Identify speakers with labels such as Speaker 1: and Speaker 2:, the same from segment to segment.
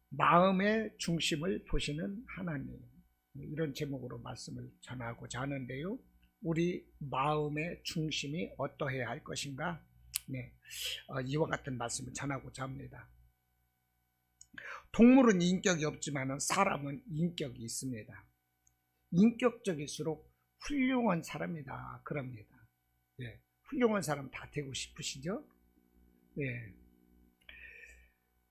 Speaker 1: 마음의 중심을 보시는 하나님, 이런 제목으로 말씀을 전하고자 하는데요. 우리 마음의 중심이 어떠해야 할 것인가? 이와 같은 말씀을 전하고자 합니다. 동물은 인격이 없지만 사람은 인격이 있습니다. 인격적일수록 훌륭한 사람이다 그럽니다. 훌륭한 사람 다 되고 싶으시죠?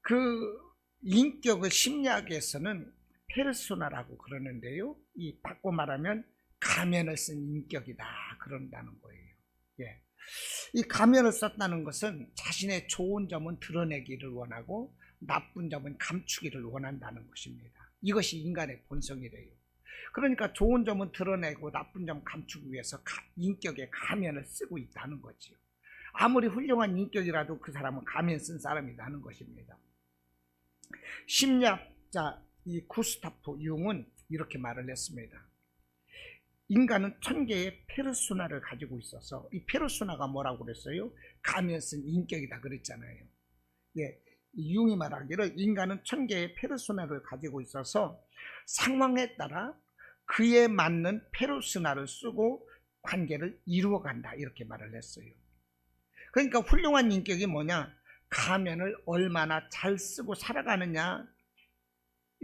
Speaker 1: 그 인격을 심리학에서는 페르소나라고 그러는데요. 이 바꿔 말하면 가면을 쓴 인격이다 그런다는 거예요. 이 가면을 썼다는 것은 자신의 좋은 점은 드러내기를 원하고 나쁜 점은 감추기를 원한다는 것입니다. 이것이 인간의 본성이래요. 그러니까 좋은 점은 드러내고 나쁜 점 감추기 위해서 인격의 가면을 쓰고 있다는 거지요. 아무리 훌륭한 인격이라도 그 사람은 가면 쓴 사람이라는 것입니다. 심리학자 이 구스타프 융은 이렇게 말을 했습니다. 인간은 1000개의 페르소나를 가지고 있어서, 이 페르소나가 뭐라고 그랬어요? 가면 쓴 인격이다 그랬잖아요. 융이 말하기를 인간은 1000개의 페르소나를 가지고 있어서 상황에 따라 그에 맞는 페르소나를 쓰고 관계를 이루어간다 이렇게 말을 했어요. 그러니까 훌륭한 인격이 뭐냐? 가면을 얼마나 잘 쓰고 살아가느냐,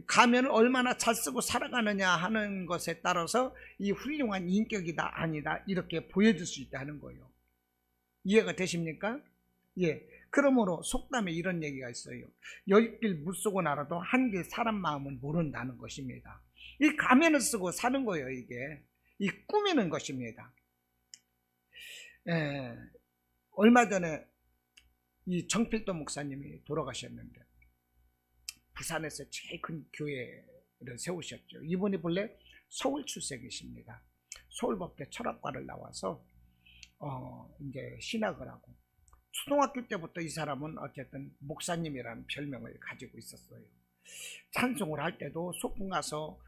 Speaker 1: 가면을 얼마나 잘 쓰고 살아가느냐 하는 것에 따라서 이 훌륭한 인격이다 아니다 이렇게 보여줄 수 있다는 거예요. 이해가 되십니까? 그러므로 속담에 이런 얘기가 있어요. 10길 물속은 알아도 한길 사람 마음은 모른다는 것입니다. 이 가면을 쓰고 사는 거예요. 이게 이 꾸미는 것입니다. 얼마 전에 이 정필도 목사님이 돌아가셨는데 부산에서 제일 큰 교회를 세우셨죠. 이분이 본래 서울 출생이십니다. 서울법대 철학과를 나와서 이제 신학을 하고, 초등학교 때부터 이 사람은 어쨌든 목사님이라는 별명을 가지고 있었어요. 찬송을 할 때도 소풍 가서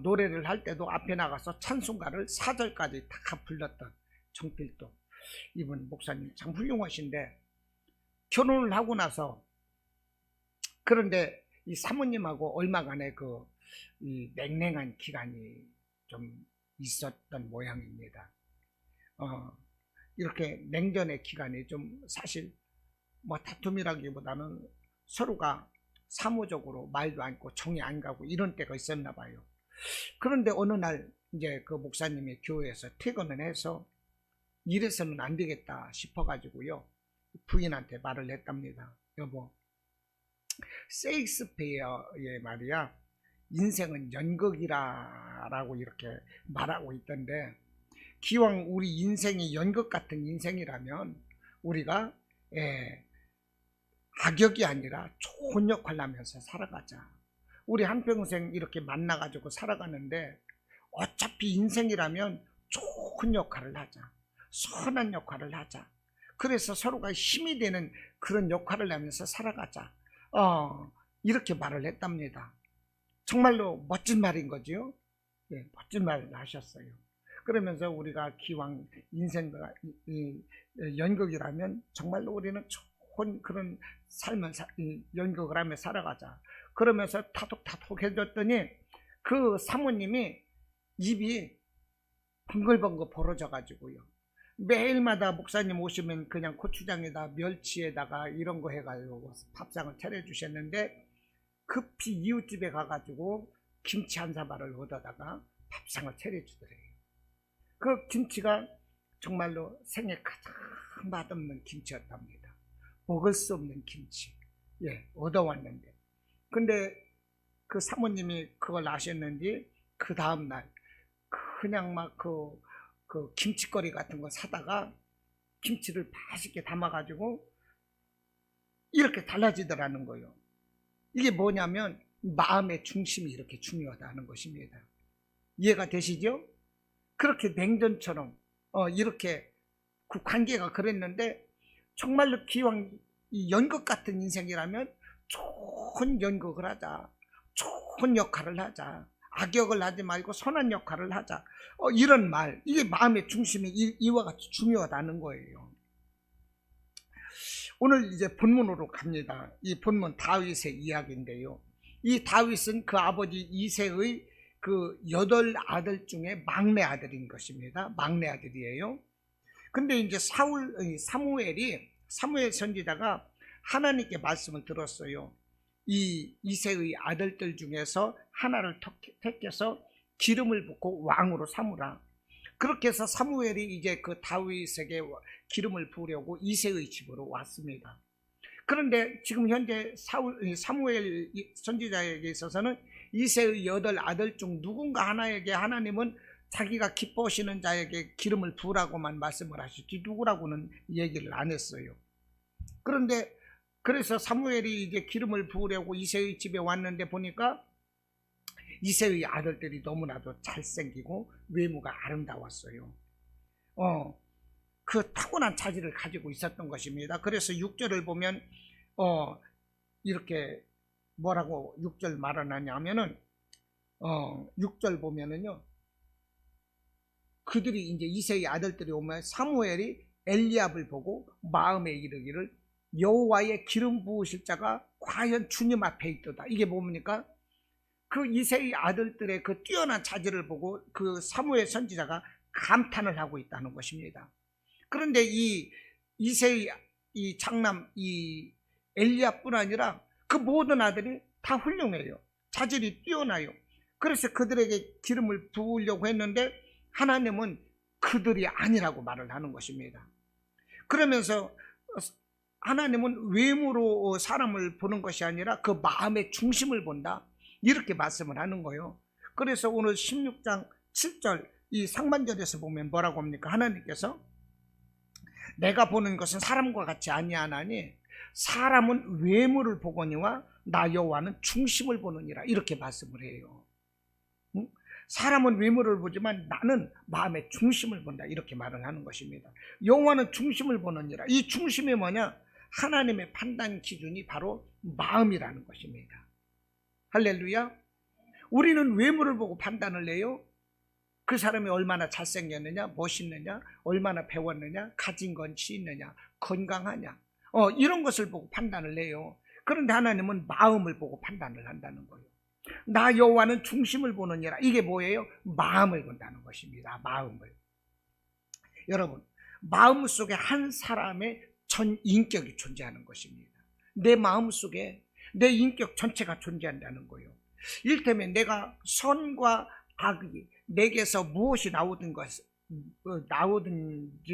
Speaker 1: 노래를 할 때도 앞에 나가서 찬송가를 4절까지 다 불렀던 정필도 이분 목사님 참 훌륭하신데, 결혼을 하고 나서, 그런데 이 사모님하고 얼마간의 이 냉랭한 기간이 좀 있었던 모양입니다. 이렇게 냉전의 기간이 좀 사실 뭐 다툼이라기보다는 서로가 사무적으로 말도 않고 정이 안 가고 이런 때가 있었나 봐요. 그런데 어느 날 이제 그 목사님이 교회에서 퇴근을 해서 이래서는 안 되겠다 싶어가지고요, 부인한테 말을 했답니다. 여보, 세익스피어의 말이야, 인생은 연극이라고 이렇게 말하고 있던데, 기왕 우리 인생이 연극 같은 인생이라면 우리가 악역이 아니라 좋은 역할을 하면서 살아가자. 우리 한평생 이렇게 만나가지고 살아가는데 어차피 인생이라면 좋은 역할을 하자, 선한 역할을 하자. 그래서 서로가 힘이 되는 그런 역할을 하면서 살아가자. 이렇게 말을 했답니다. 정말로 멋진 말인 거죠. 멋진 말을 하셨어요. 그러면서 우리가 기왕 인생과 연극이라면 정말로 우리는 좋은 그런 삶을 연극을 하며 살아가자. 그러면서 타독타독 해줬더니 그 사모님이 입이 벙글벙글 벌어져 가지고요, 매일마다 목사님 오시면 그냥 고추장에다 멸치에다가 이런 거 해가지고 밥상을 차려주셨는데, 급히 이웃집에 가가지고 김치 한 사발을 얻어다가 밥상을 차려주더래요. 그 김치가 정말로 생애 가장 맛없는 김치였답니다. 먹을 수 없는 김치. 얻어왔는데. 근데 그 사모님이 그걸 아셨는지 그 다음날 그냥 막 그 김치거리 같은 거 사다가 김치를 맛있게 담아가지고 이렇게 달라지더라는 거예요. 이게 뭐냐면 마음의 중심이 이렇게 중요하다는 것입니다. 이해가 되시죠? 그렇게 냉전처럼 이렇게 그 관계가 그랬는데, 정말로 기왕 이 연극 같은 인생이라면 좋은 연극을 하자, 좋은 역할을 하자, 악역을 하지 말고 선한 역할을 하자. 이런 말, 이게 마음의 중심이 이와 같이 중요하다는 거예요. 오늘 이제 본문으로 갑니다. 이 본문 다윗의 이야기인데요. 이 다윗은 그 아버지 이새의 그 8아들 중에 막내 아들인 것입니다. 막내 아들이에요. 근데 이제 사무엘 선지자가 하나님께 말씀을 들었어요. 이 이새의 아들들 중에서 하나를 택해서 기름을 붓고 왕으로 삼으라. 그렇게 해서 사무엘이 이제 그 다윗에게 기름을 부으려고 이새의 집으로 왔습니다. 그런데 지금 현재 사무엘 선지자에게 있어서는 이새의 8아들 중 누군가 하나에게 하나님은 자기가 기뻐하시는 자에게 기름을 부으라고만 말씀을 하셨지 누구라고는 얘기를 안 했어요. 그런데 그래서 사무엘이 이제 기름을 부으려고 이새의 집에 왔는데 보니까 이새의 아들들이 너무나도 잘생기고 외모가 아름다웠어요. 그 타고난 차지를 가지고 있었던 것입니다. 그래서 6절을 보면 이렇게 뭐라고 6절 말하냐면은 6절 보면은요, 그들이 이제 이새의 아들들이 오면 사무엘이 엘리압을 보고 마음에 이르기를 여호와의 기름 부으실 자가 과연 주님 앞에 있도다. 이게 뭡니까? 그 이새의 아들들의 그 뛰어난 자질을 보고 그 사무엘 선지자가 감탄을 하고 있다는 것입니다. 그런데 이 이새의 이 장남 이 엘리압뿐 아니라 그 모든 아들이 다 훌륭해요. 자질이 뛰어나요. 그래서 그들에게 기름을 부으려고 했는데 하나님은 그들이 아니라고 말을 하는 것입니다. 그러면서 하나님은 외모로 사람을 보는 것이 아니라 그 마음의 중심을 본다, 이렇게 말씀을 하는 거예요. 그래서 오늘 16장 7절 이 상반절에서 보면 뭐라고 합니까? 하나님께서 내가 보는 것은 사람과 같이 아니하나니 사람은 외모를 보거니와 나 여호와는 중심을 보느니라, 이렇게 말씀을 해요. 사람은 외모를 보지만 나는 마음의 중심을 본다, 이렇게 말을 하는 것입니다. 여호와는 중심을 보느니라. 이 중심이 뭐냐? 하나님의 판단 기준이 바로 마음이라는 것입니다. 할렐루야. 우리는 외모를 보고 판단을 해요. 그 사람이 얼마나 잘생겼느냐, 멋있느냐, 얼마나 배웠느냐, 가진 것이 있느냐, 건강하냐, 이런 것을 보고 판단을 해요. 그런데 하나님은 마음을 보고 판단을 한다는 거예요. 나 여호와는 중심을 보느니라. 이게 뭐예요? 마음을 본다는 것입니다. 마음을. 여러분, 마음 속에 한 사람의 전 인격이 존재하는 것입니다. 내 마음 속에 내 인격 전체가 존재한다는 거예요. 이를테면 내가 선과 악이 내게서 무엇이 나오든지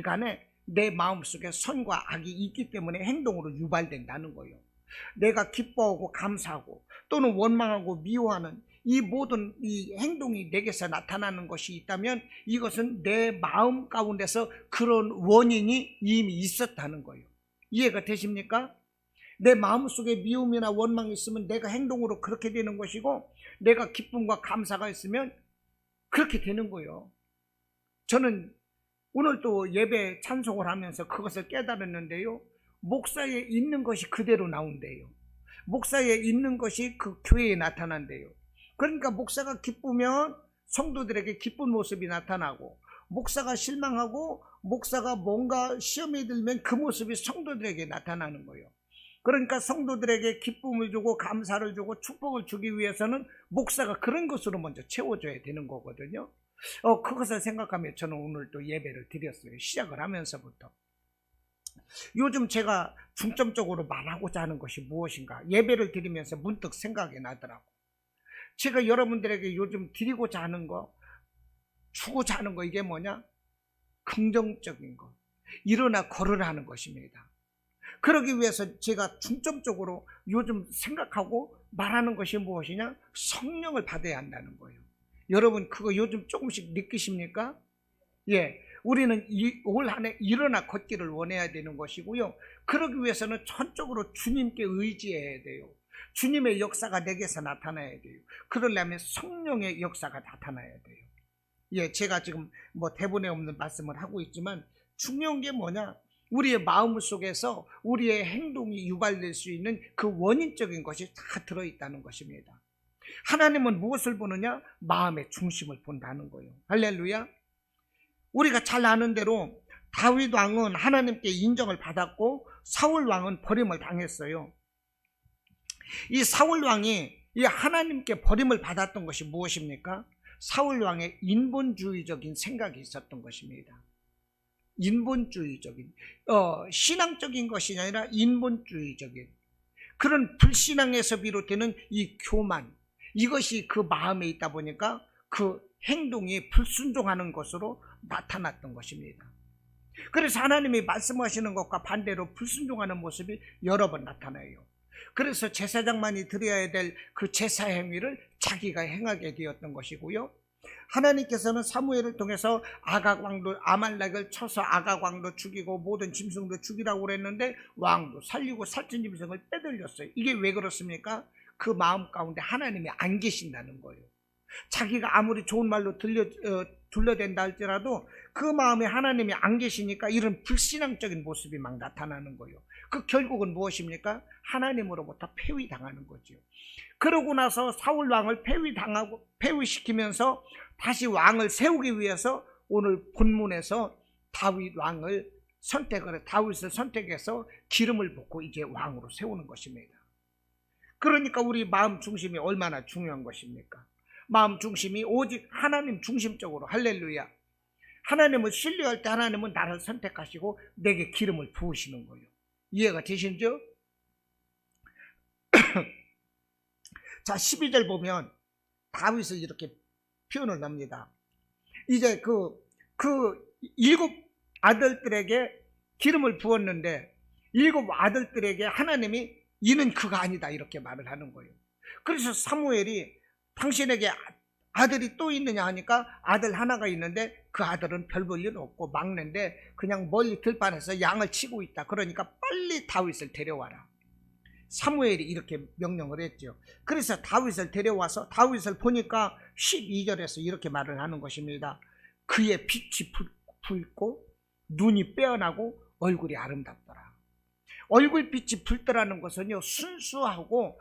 Speaker 1: 간에 내 마음속에 선과 악이 있기 때문에 행동으로 유발된다는 거예요. 내가 기뻐하고 감사하고 또는 원망하고 미워하는 이 모든 이 행동이 내게서 나타나는 것이 있다면 이것은 내 마음 가운데서 그런 원인이 이미 있었다는 거예요. 이해가 되십니까? 내 마음속에 미움이나 원망이 있으면 내가 행동으로 그렇게 되는 것이고, 내가 기쁨과 감사가 있으면 그렇게 되는 거예요. 저는 오늘 또 예배 찬송을 하면서 그것을 깨달았는데요, 목사에 있는 것이 그대로 나온대요. 목사에 있는 것이 그 교회에 나타난대요. 그러니까 목사가 기쁘면 성도들에게 기쁜 모습이 나타나고, 목사가 실망하고 목사가 뭔가 시험에 들면 그 모습이 성도들에게 나타나는 거예요. 그러니까 성도들에게 기쁨을 주고 감사를 주고 축복을 주기 위해서는 목사가 그런 것으로 먼저 채워줘야 되는 거거든요. 그것을 생각하며 저는 오늘 또 예배를 드렸어요. 시작을 하면서부터. 요즘 제가 중점적으로 말하고자 하는 것이 무엇인가, 예배를 드리면서 문득 생각이 나더라고. 제가 여러분들에게 요즘 드리고자 하는 거, 주고자 하는 거, 이게 뭐냐? 긍정적인 것, 일어나 걸으라는 것입니다. 그러기 위해서 제가 중점적으로 요즘 생각하고 말하는 것이 무엇이냐? 성령을 받아야 한다는 거예요. 여러분 그거 요즘 조금씩 느끼십니까? 예, 우리는 올 한 해 일어나 걷기를 원해야 되는 것이고요. 그러기 위해서는 전적으로 주님께 의지해야 돼요. 주님의 역사가 내게서 나타나야 돼요. 그러려면 성령의 역사가 나타나야 돼요. 예, 제가 지금 뭐 대본에 없는 말씀을 하고 있지만 중요한 게 뭐냐? 우리의 마음 속에서 우리의 행동이 유발될 수 있는 그 원인적인 것이 다 들어있다는 것입니다. 하나님은 무엇을 보느냐? 마음의 중심을 본다는 거예요. 할렐루야. 우리가 잘 아는 대로 다윗 왕은 하나님께 인정을 받았고 사울 왕은 버림을 당했어요. 이 사울 왕이 이 하나님께 버림을 받았던 것이 무엇입니까? 사울 왕의 인본주의적인 생각이 있었던 것입니다. 인본주의적인 신앙적인 것이 아니라 인본주의적인 그런 불신앙에서 비롯되는 이 교만, 이것이 그 마음에 있다 보니까 그 행동이 불순종하는 것으로 나타났던 것입니다. 그래서 하나님이 말씀하시는 것과 반대로 불순종하는 모습이 여러 번 나타나요. 그래서 제사장만이 드려야 될 그 제사 행위를 자기가 행하게 되었던 것이고요. 하나님께서는 사무엘을 통해서 아각 왕도 아말렉을 쳐서 아각 왕도 죽이고 모든 짐승도 죽이라고 그랬는데 왕도 살리고 살찐 짐승을 빼돌렸어요. 이게 왜 그렇습니까? 그 마음 가운데 하나님이 안 계신다는 거예요. 자기가 아무리 좋은 말로 둘러댄다 할지라도 그 마음에 하나님이 안 계시니까 이런 불신앙적인 모습이 막 나타나는 거예요. 그 결국은 무엇입니까? 하나님으로부터 폐위당하는 거죠. 그러고 나서 사울 왕을 폐위시키면서 다시 왕을 세우기 위해서 오늘 본문에서 다윗을 선택해서 기름을 붓고 이제 왕으로 세우는 것입니다. 그러니까 우리 마음 중심이 얼마나 중요한 것입니까? 마음 중심이 오직 하나님 중심적으로, 할렐루야, 하나님을 신뢰할 때 하나님은 나를 선택하시고 내게 기름을 부으시는 거예요. 이해가 되시죠? 자, 12절 보면 다윗을 이렇게 표현을 합니다. 이제 그 7 아들들에게 기름을 부었는데 7 아들들에게 하나님이 이는 그가 아니다 이렇게 말을 하는 거예요. 그래서 사무엘이 당신에게 아들이 또 있느냐 하니까 아들 하나가 있는데 그 아들은 별 볼 일 없고 막내인데 그냥 멀리 들판에서 양을 치고 있다. 그러니까 빨리 다윗을 데려와라. 사무엘이 이렇게 명령을 했죠. 그래서 다윗을 데려와서 다윗을 보니까 12절에서 이렇게 말을 하는 것입니다. 그의 빛이 붉고 눈이 빼어나고 얼굴이 아름답더라. 얼굴빛이 붉더라는 것은요, 순수하고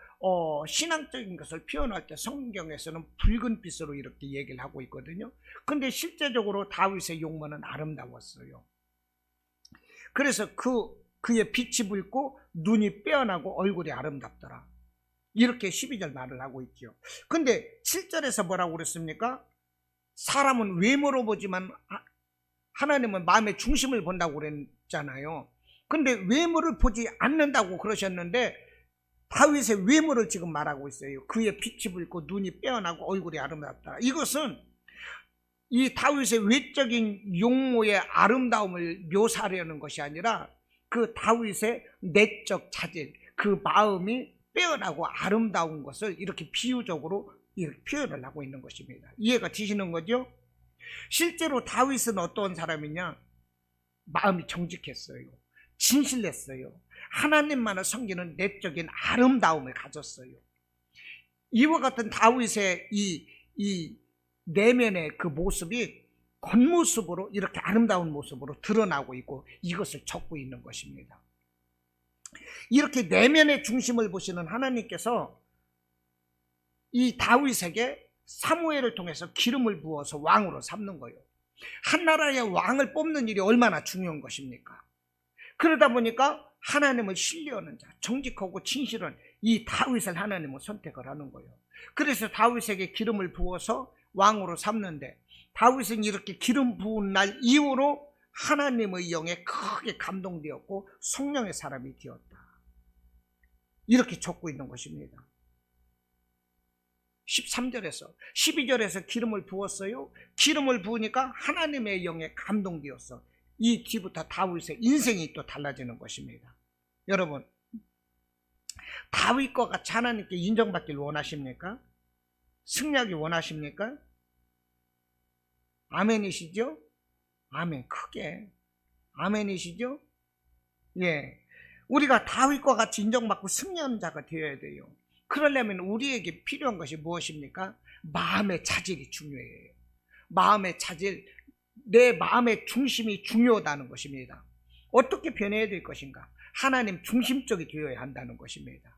Speaker 1: 신앙적인 것을 표현할 때 성경에서는 붉은 빛으로 이렇게 얘기를 하고 있거든요. 근데 실제적으로 다윗의 용모는 아름다웠어요. 그래서 그의 빛이 붉고 눈이 빼어나고 얼굴이 아름답더라. 이렇게 12절 말을 하고 있죠. 근데 7절에서 뭐라고 그랬습니까? 사람은 외모로 보지만 하나님은 마음의 중심을 본다고 그랬잖아요. 근데 외모를 보지 않는다고 그러셨는데 다윗의 외모를 지금 말하고 있어요. 그의 빛이 붉고 눈이 빼어나고 얼굴이 아름답다. 이것은 이 다윗의 외적인 용모의 아름다움을 묘사하려는 것이 아니라 그 다윗의 내적 자질, 그 마음이 빼어나고 아름다운 것을 이렇게 비유적으로 이렇게 표현을 하고 있는 것입니다. 이해가 되시는 거죠? 실제로 다윗은 어떤 사람이냐? 마음이 정직했어요. 진실했어요. 하나님만을 섬기는 내적인 아름다움을 가졌어요. 이와 같은 다윗의 이 내면의 그 모습이 겉모습으로 이렇게 아름다운 모습으로 드러나고 있고 이것을 적고 있는 것입니다. 이렇게 내면의 중심을 보시는 하나님께서 이 다윗에게 사무엘을 통해서 기름을 부어서 왕으로 삼는 거예요. 한 나라의 왕을 뽑는 일이 얼마나 중요한 것입니까? 그러다 보니까 하나님을 신뢰하는 자, 정직하고 진실한 이 다윗을 하나님은 선택을 하는 거예요. 그래서 다윗에게 기름을 부어서 왕으로 삼는데 다윗은 이렇게 기름 부은 날 이후로 하나님의 영에 크게 감동되었고 성령의 사람이 되었다. 이렇게 적고 있는 것입니다. 13절에서 12절에서 기름을 부었어요. 기름을 부으니까 하나님의 영에 감동되었어. 이 뒤부터 다윗의 인생이 또 달라지는 것입니다. 여러분, 다윗과 같이 하나님께 인정받기를 원하십니까? 승리하기 원하십니까? 아멘이시죠? 아멘. 크게 아멘이시죠? 예, 우리가 다윗과 같이 인정받고 승리하는 자가 되어야 돼요. 그러려면 우리에게 필요한 것이 무엇입니까? 마음의 자질이 중요해요. 마음의 자질, 내 마음의 중심이 중요하다는 것입니다. 어떻게 변해야 될 것인가? 하나님 중심적이 되어야 한다는 것입니다.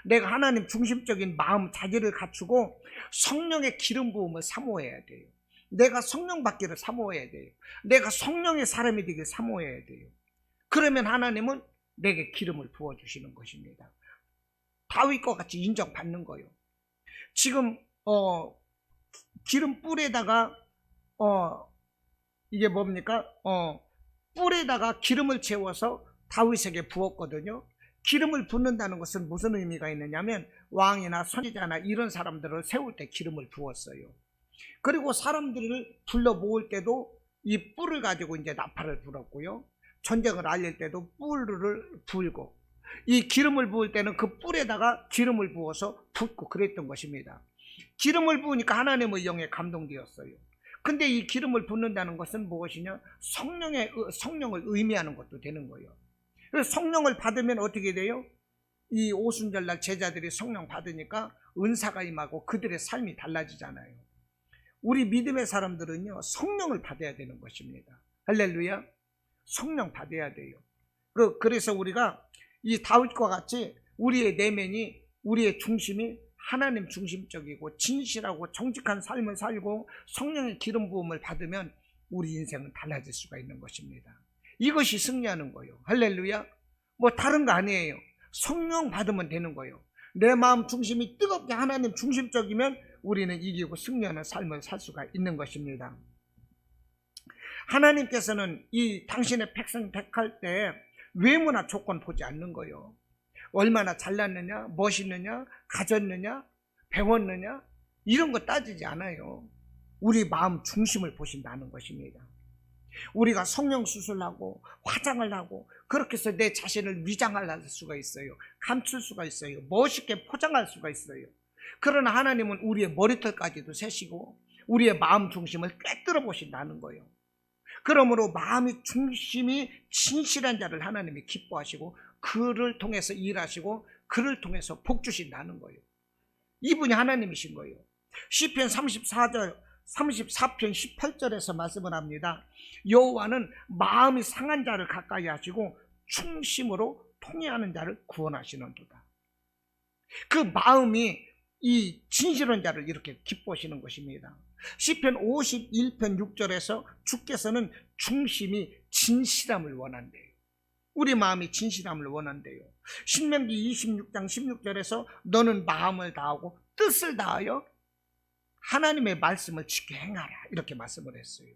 Speaker 1: 내가 하나님 중심적인 마음 자질을 갖추고 성령의 기름 부음을 사모해야 돼요. 내가 성령 받기를 사모해야 돼요. 내가 성령의 사람이 되길 사모해야 돼요. 그러면 하나님은 내게 기름을 부어주시는 것입니다. 다윗과 같이 인정받는 거예요. 지금 기름 뿔에다가 이게 뭡니까? 뿔에다가 기름을 채워서 다윗에게 부었거든요. 기름을 붓는다는 것은 무슨 의미가 있느냐면 왕이나 선지자나 이런 사람들을 세울 때 기름을 부었어요. 그리고 사람들을 불러 모을 때도 이 뿔을 가지고 이제 나팔을 불었고요. 전쟁을 알릴 때도 뿔을 불고, 이 기름을 부을 때는 그 뿔에다가 기름을 부어서 붓고 그랬던 것입니다. 기름을 부으니까 하나님의 영에 감동되었어요. 근데 이 기름을 붓는다는 것은 무엇이냐? 성령을 의미하는 것도 되는 거예요. 그래서 성령을 받으면 어떻게 돼요? 이 오순절날 제자들이 성령 받으니까 은사가 임하고 그들의 삶이 달라지잖아요. 우리 믿음의 사람들은요, 성령을 받아야 되는 것입니다. 할렐루야. 성령 받아야 돼요. 그래서 우리가 이 다윗과 같이 우리의 내면이, 우리의 중심이 하나님 중심적이고 진실하고 정직한 삶을 살고 성령의 기름 부음을 받으면 우리 인생은 달라질 수가 있는 것입니다. 이것이 승리하는 거예요. 할렐루야. 뭐 다른 거 아니에요. 성령 받으면 되는 거예요. 내 마음 중심이 뜨겁게 하나님 중심적이면 우리는 이기고 승리하는 삶을 살 수가 있는 것입니다. 하나님께서는 이 당신의 백성 택할 때 외모나 조건 보지 않는 거예요. 얼마나 잘났느냐, 멋있느냐, 가졌느냐, 배웠느냐, 이런 거 따지지 않아요. 우리 마음 중심을 보신다는 것입니다. 우리가 성령 수술하고 화장을 하고 그렇게 해서 내 자신을 위장할 수가 있어요. 감출 수가 있어요. 멋있게 포장할 수가 있어요. 그러나 하나님은 우리의 머리털까지도 세시고 우리의 마음 중심을 꿰뚫어 보신다는 거예요. 그러므로 마음의 중심이 진실한 자를 하나님이 기뻐하시고 그를 통해서 일하시고 그를 통해서 복 주신다는 거예요. 이분이 하나님이신 거예요. 시편 34편 18절에서 말씀을 합니다. 여호와는 마음이 상한 자를 가까이 하시고 충심으로 통회하는 자를 구원하시는도다. 그 마음이 이 진실한 자를 이렇게 기뻐하시는 것입니다. 시편 51편 6절에서 주께서는 중심이 진실함을 원한대요. 우리 마음이 진실함을 원한대요. 신명기 26장 16절에서 너는 마음을 다하고 뜻을 다하여 하나님의 말씀을 지켜 행하라, 이렇게 말씀을 했어요.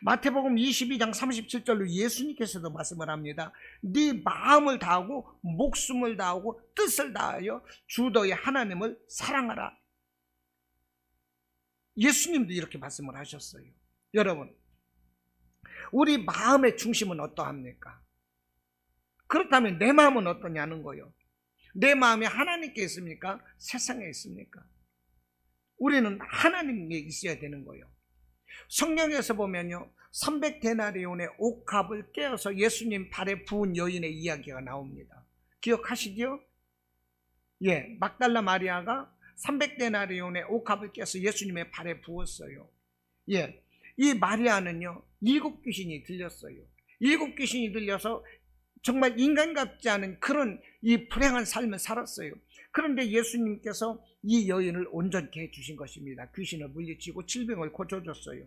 Speaker 1: 마태복음 22장 37절로 예수님께서도 말씀을 합니다. 네 마음을 다하고 목숨을 다하고 뜻을 다하여 주 너의 하나님을 사랑하라. 예수님도 이렇게 말씀을 하셨어요. 여러분, 우리 마음의 중심은 어떠합니까? 그렇다면 내 마음은 어떠냐는 거예요. 내 마음이 하나님께 있습니까? 세상에 있습니까? 우리는 하나님께 있어야 되는 거예요. 성경에서 보면요, 300데나리온의 옥합을 깨어서 예수님 발에 부은 여인의 이야기가 나옵니다. 기억하시죠? 예, 막달라 마리아가 300데나리온의 옥합을 깨서 예수님의 발에 부었어요. 예, 이 마리아는요, 7귀신이 들렸어요. 7귀신이 들려서 정말 인간 같지 않은 그런 이 불행한 삶을 살았어요. 그런데 예수님께서 이 여인을 온전케 해주신 것입니다. 귀신을 물리치고 질병을 고쳐줬어요.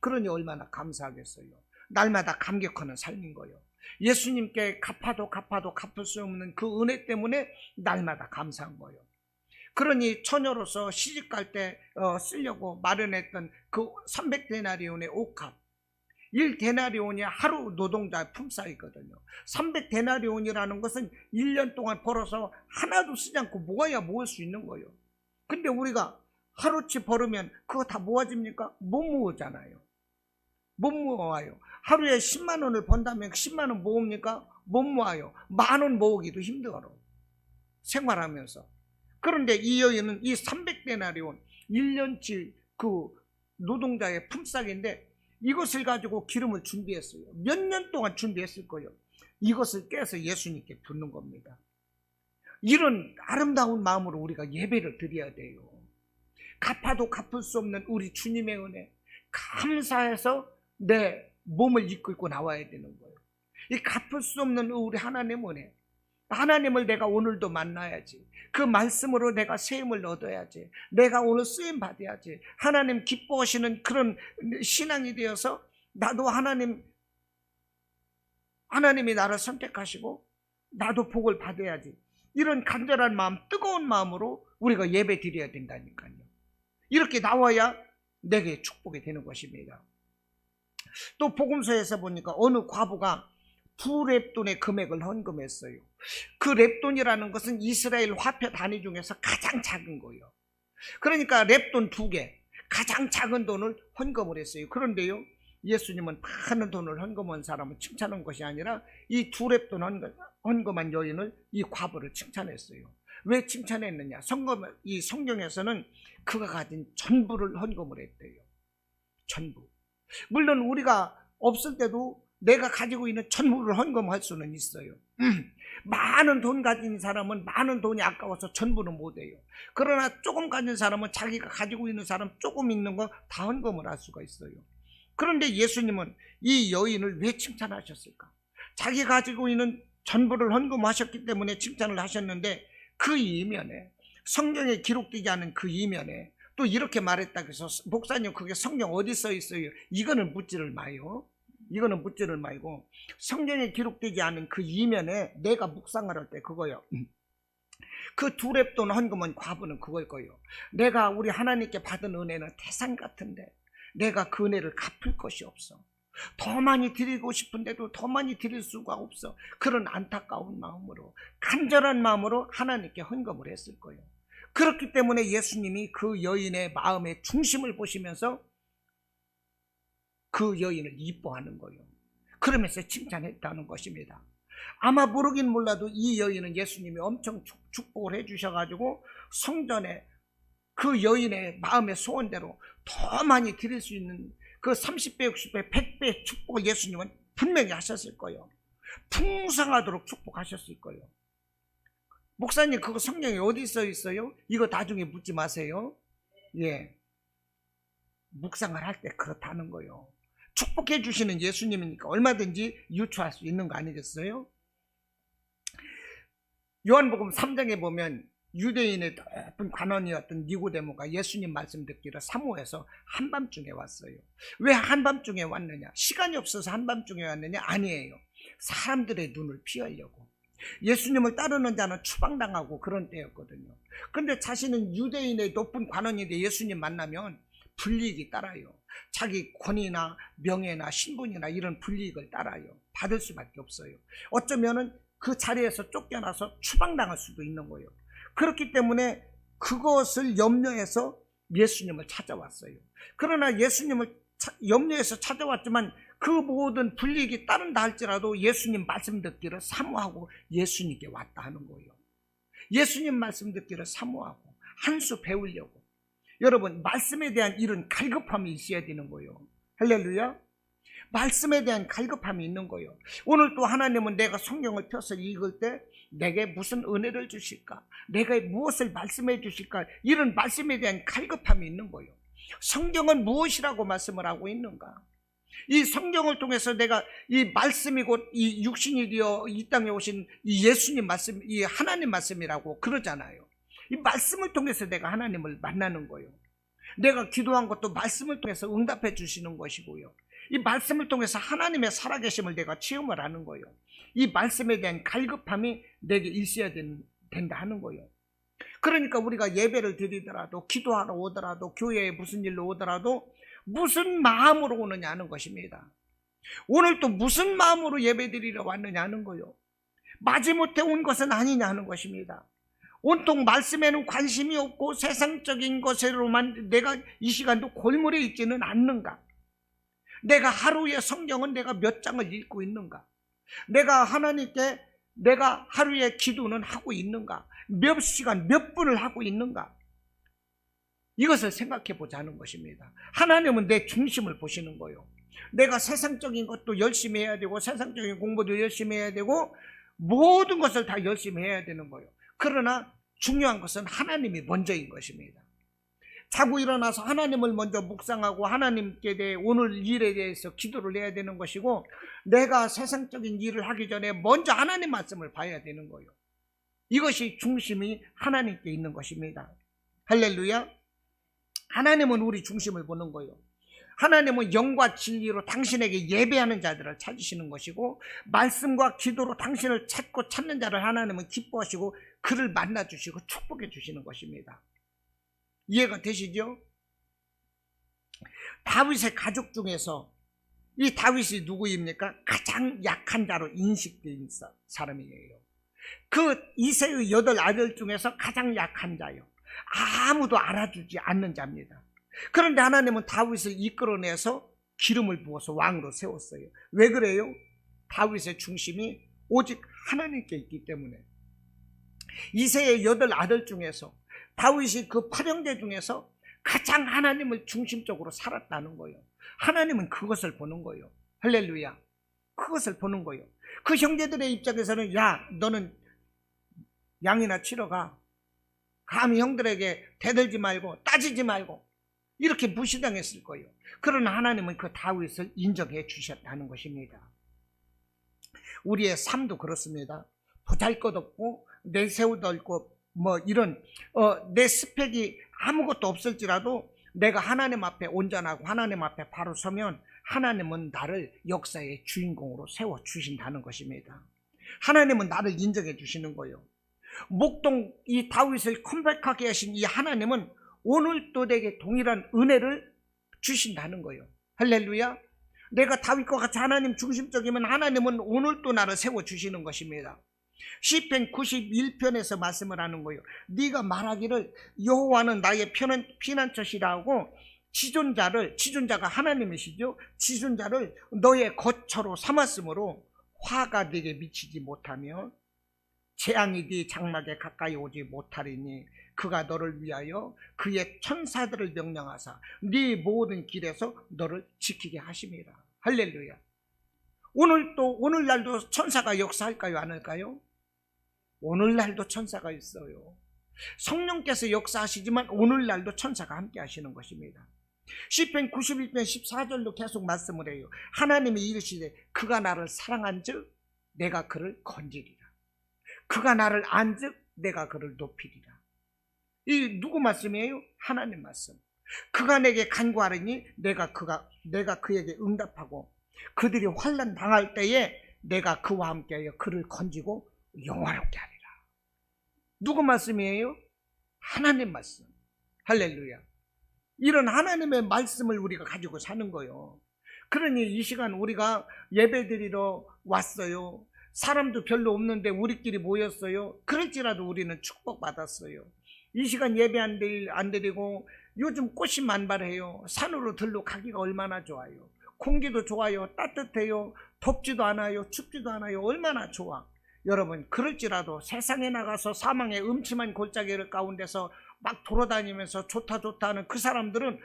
Speaker 1: 그러니 얼마나 감사하겠어요. 날마다 감격하는 삶인 거예요. 예수님께 갚아도 갚을 수 없는 그 은혜 때문에 날마다 감사한 거예요. 그러니 처녀로서 시집갈 때 쓰려고 마련했던 그 300데나리온의 옥합, 1데나리온이 하루 노동자 품삯이거든요. 300데나리온이라는 것은 1년 동안 벌어서 하나도 쓰지 않고 모아야 모을 수 있는 거예요. 근데 우리가 하루치 벌으면 그거 다 모아집니까? 못 모으잖아요. 못 모아요. 하루에 10만 원을 번다면 10만 원 모읍니까? 못 모아요. 10,000원 모으기도 힘들어, 생활하면서. 그런데 이 여인은 이 300데나리온 1년치 그 노동자의 품삯인데 이것을 가지고 기름을 준비했어요. 몇 년 동안 준비했을 거예요. 이것을 깨서 예수님께 붓는 겁니다. 이런 아름다운 마음으로 우리가 예배를 드려야 돼요. 갚아도 갚을 수 없는 우리 주님의 은혜, 감사해서 내 몸을 이끌고 나와야 되는 거예요. 이 갚을 수 없는 우리 하나님의 은혜, 하나님을 내가 오늘도 만나야지. 그 말씀으로 내가 세임을 얻어야지. 내가 오늘 쓰임 받아야지. 하나님 기뻐하시는 그런 신앙이 되어서 나도 하나님이 나를 선택하시고 나도 복을 받아야지. 이런 간절한 마음, 뜨거운 마음으로 우리가 예배 드려야 된다니까요. 이렇게 나와야 내게 축복이 되는 것입니다. 또 복음서에서 보니까 어느 과부가 2렙돈의 금액을 헌금했어요. 그 렙돈이라는 것은 이스라엘 화폐 단위 중에서 가장 작은 거예요. 그러니까 렙돈 2개, 가장 작은 돈을 헌금을 했어요. 그런데요, 예수님은 많은 돈을 헌금한 사람을 칭찬한 것이 아니라 이 2렙돈 헌금한 여인을, 이 과부를 칭찬했어요. 왜 칭찬했느냐? 이 성경에서는 그가 가진 전부를 헌금을 했대요. 전부. 물론 우리가 없을 때도 내가 가지고 있는 전부를 헌금할 수는 있어요. 많은 돈 가진 사람은 많은 돈이 아까워서 전부는 못해요. 그러나 조금 가진 사람은 자기가 가지고 있는 사람 조금 있는 거 다 헌금을 할 수가 있어요. 그런데 예수님은 이 여인을 왜 칭찬하셨을까? 자기 가지고 있는 전부를 헌금하셨기 때문에 칭찬을 하셨는데, 그 이면에, 성경에 기록되지 않은 그 이면에 또 이렇게 말했다 그래서, 목사님 그게 성경 어디 써 있어요? 이거는 묻지를 마요. 이거는 묻지를 말고, 성경에 기록되지 않은 그 이면에 내가 묵상을 할 때 그거요. 그 2렙돈 헌금은 과부는 그걸 거예요. 내가 우리 하나님께 받은 은혜는 태산 같은데 내가 그 은혜를 갚을 것이 없어. 더 많이 드리고 싶은데도 더 많이 드릴 수가 없어. 그런 안타까운 마음으로, 간절한 마음으로 하나님께 헌금을 했을 거예요. 그렇기 때문에 예수님이 그 여인의 마음의 중심을 보시면서 그 여인을 이뻐하는 거예요. 그러면서 칭찬했다는 것입니다. 아마 모르긴 몰라도 이 여인은 예수님이 엄청 축복을 해주셔가지고 성전에 그 여인의 마음의 소원대로 더 많이 드릴 수 있는 그 30배, 60배, 100배 축복을 예수님은 분명히 하셨을 거예요. 풍성하도록 축복하셨을 거예요. 목사님 그거 성경에 어디 써 있어요? 이거 나중에 묻지 마세요. 예, 묵상을 할 때 그렇다는 거예요. 축복해 주시는 예수님이니까 얼마든지 유추할 수 있는 거 아니겠어요? 요한복음 3장에 보면 유대인의 높은 관원이었던 니고데모가 예수님 말씀 듣기를 사모해서 한밤중에 왔어요. 왜 한밤중에 왔느냐? 시간이 없어서 한밤중에 왔느냐? 아니에요. 사람들의 눈을 피하려고. 예수님을 따르는 자는 추방당하고 그런 때였거든요. 그런데 자신은 유대인의 높은 관원인데 예수님 만나면 불이익이 따라요. 자기 권위나 명예나 신분이나 이런 불이익을 따라요. 받을 수밖에 없어요. 어쩌면은 그 자리에서 쫓겨나서 추방당할 수도 있는 거예요. 그렇기 때문에 그것을 염려해서 예수님을 찾아왔어요. 그러나 예수님을 염려해서 찾아왔지만 그 모든 불이익이 따른다 할지라도 예수님 말씀 듣기를 사모하고 예수님께 왔다 하는 거예요. 예수님 말씀 듣기를 사모하고 한 수 배우려고. 여러분, 말씀에 대한 이런 갈급함이 있어야 되는 거예요. 할렐루야. 말씀에 대한 갈급함이 있는 거예요. 오늘 또 하나님은 내가 성경을 펴서 읽을 때 내게 무슨 은혜를 주실까? 내가 무엇을 말씀해 주실까? 이런 말씀에 대한 갈급함이 있는 거예요. 성경은 무엇이라고 말씀을 하고 있는가? 이 성경을 통해서 내가 이 말씀이 곧 이 육신이 되어 이 땅에 오신 이 예수님 말씀, 이 하나님 말씀이라고 그러잖아요. 이 말씀을 통해서 내가 하나님을 만나는 거예요. 내가 기도한 것도 말씀을 통해서 응답해 주시는 것이고요. 이 말씀을 통해서 하나님의 살아계심을 내가 체험을 하는 거예요. 이 말씀에 대한 갈급함이 내게 있어야 된다 하는 거예요. 그러니까 우리가 예배를 드리더라도, 기도하러 오더라도, 교회에 무슨 일로 오더라도 무슨 마음으로 오느냐 하는 것입니다. 오늘 또 무슨 마음으로 예배 드리러 왔느냐 하는 거예요. 마지못해 온 것은 아니냐 하는 것입니다. 온통 말씀에는 관심이 없고 세상적인 것으로만 내가 이 시간도 골몰해 있지는 않는가? 내가 하루에 성경은 내가 몇 장을 읽고 있는가? 내가 하나님께 내가 하루에 기도는 하고 있는가? 몇 시간 몇 분을 하고 있는가? 이것을 생각해 보자는 것입니다. 하나님은 내 중심을 보시는 거예요. 내가 세상적인 것도 열심히 해야 되고 세상적인 공부도 열심히 해야 되고 모든 것을 다 열심히 해야 되는 거예요. 그러나 중요한 것은 하나님이 먼저인 것입니다. 자고 일어나서 하나님을 먼저 묵상하고 하나님께 대해 오늘 일에 대해서 기도를 해야 되는 것이고, 내가 세상적인 일을 하기 전에 먼저 하나님 말씀을 봐야 되는 거예요. 이것이 중심이 하나님께 있는 것입니다. 할렐루야. 하나님은 우리 중심을 보는 거예요. 하나님은 영과 진리로 당신에게 예배하는 자들을 찾으시는 것이고, 말씀과 기도로 당신을 찾고 찾는 자를 하나님은 기뻐하시고 그를 만나주시고 축복해 주시는 것입니다. 이해가 되시죠? 다윗의 가족 중에서 이 다윗이 누구입니까? 가장 약한 자로 인식된 사람이에요. 그 이새의 8 아들 중에서 가장 약한 자요. 아무도 알아주지 않는 자입니다. 그런데 하나님은 다윗을 이끌어내서 기름을 부어서 왕으로 세웠어요. 왜 그래요? 다윗의 중심이 오직 하나님께 있기 때문에. 이새의 8 아들 중에서 다윗이 그 8형제 중에서 가장 하나님을 중심적으로 살았다는 거예요. 하나님은 그것을 보는 거예요. 할렐루야. 그것을 보는 거예요. 그 형제들의 입장에서는, 야, 너는 양이나 치러 가. 감히 형들에게 대들지 말고 따지지 말고, 이렇게 무시당했을 거예요. 그러나 하나님은 그 다윗을 인정해 주셨다는 것입니다. 우리의 삶도 그렇습니다. 보잘것없고 내세우도 없고 이런 내 스펙이 아무것도 없을지라도 내가 하나님 앞에 온전하고 하나님 앞에 바로 서면 하나님은 나를 역사의 주인공으로 세워주신다는 것입니다. 하나님은 나를 인정해 주시는 거예요. 목동 이 다윗을 컴백하게 하신 이 하나님은 오늘도 내게 동일한 은혜를 주신다는 거예요. 할렐루야. 내가 다윗과 같이 하나님 중심적이면 하나님은 오늘도 나를 세워주시는 것입니다. 시편 91편에서 말씀을 하는 거예요. 네가 말하기를 여호와는 나의 피난처시라 하고, 지존자가 하나님이시죠. 지존자를 너의 거처로 삼았으므로 화가 네게 미치지 못하며 재앙이 네 장막에 가까이 오지 못하리니 그가 너를 위하여 그의 천사들을 명령하사 네 모든 길에서 너를 지키게 하십니다. 할렐루야. 오늘날도 천사가 역사할까요? 안 할까요? 오늘날도 천사가 있어요. 성령께서 역사하시지만 오늘날도 천사가 함께 하시는 것입니다. 시편 91편 14절로 계속 말씀을 해요. 하나님이 이르시되 그가 나를 사랑한즉 내가 그를 건지리라. 그가 나를 안즉 내가 그를 높이리라. 이 누구 말씀이에요? 하나님 말씀. 그가 내게 간구하리니 내가 그에게 응답하고 그들이 환난 당할 때에 내가 그와 함께하여 그를 건지고 영화롭게 하리라. 누구 말씀이에요? 하나님 말씀. 할렐루야. 이런 하나님의 말씀을 우리가 가지고 사는 거예요. 그러니 이 시간 우리가 예배드리러 왔어요. 사람도 별로 없는데 우리끼리 모였어요. 그럴지라도 우리는 축복받았어요. 이 시간 예배 안 드리고 요즘 꽃이 만발해요. 산으로 들러 가기가 얼마나 좋아요. 공기도 좋아요. 따뜻해요. 덥지도 않아요. 춥지도 않아요. 얼마나 좋아. 여러분, 그럴지라도 세상에 나가서 사망의 음침한 골짜기 가운데서 막 돌아다니면서 좋다 하는 그 사람들은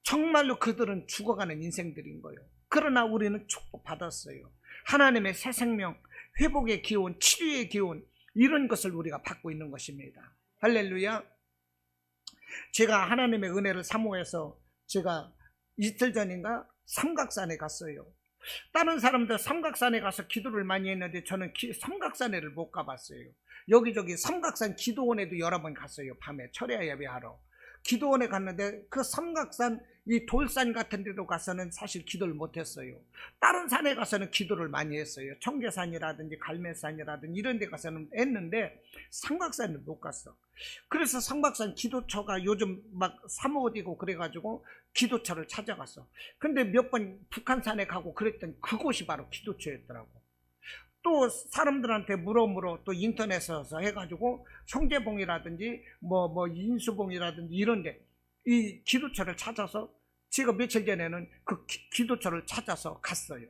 Speaker 1: 정말로 그들은 죽어가는 인생들인 거예요. 그러나 우리는 축복받았어요. 하나님의 새 생명, 회복의 기운, 치료의 기운, 이런 것을 우리가 받고 있는 것입니다. 할렐루야. 제가 하나님의 은혜를 사모해서 제가 이틀 전인가 삼각산에 갔어요. 다른 사람들 삼각산에 가서 기도를 많이 했는데 저는 삼각산에를 못 가봤어요. 여기저기 삼각산 기도원에도 여러 번 갔어요. 밤에 철야 예배하러 기도원에 갔는데 그 삼각산 이 돌산 같은 데로 가서는 사실 기도를 못했어요. 다른 산에 가서는 기도를 많이 했어요. 청계산이라든지 갈매산이라든지 이런 데 가서는 했는데 삼각산을 못 갔어. 그래서 삼각산 기도처가 요즘 막 사모어디고 그래가지고 기도처를 찾아갔어. 근데 몇 번 북한산에 가고 그랬더니 그곳이 바로 기도처였더라고. 또 사람들한테 물어 또 인터넷에서 해가지고 형제봉이라든지 뭐 인수봉이라든지 이런데 이 기도처를 찾아서 제가 며칠 전에는 그 기도처를 찾아서 갔어요.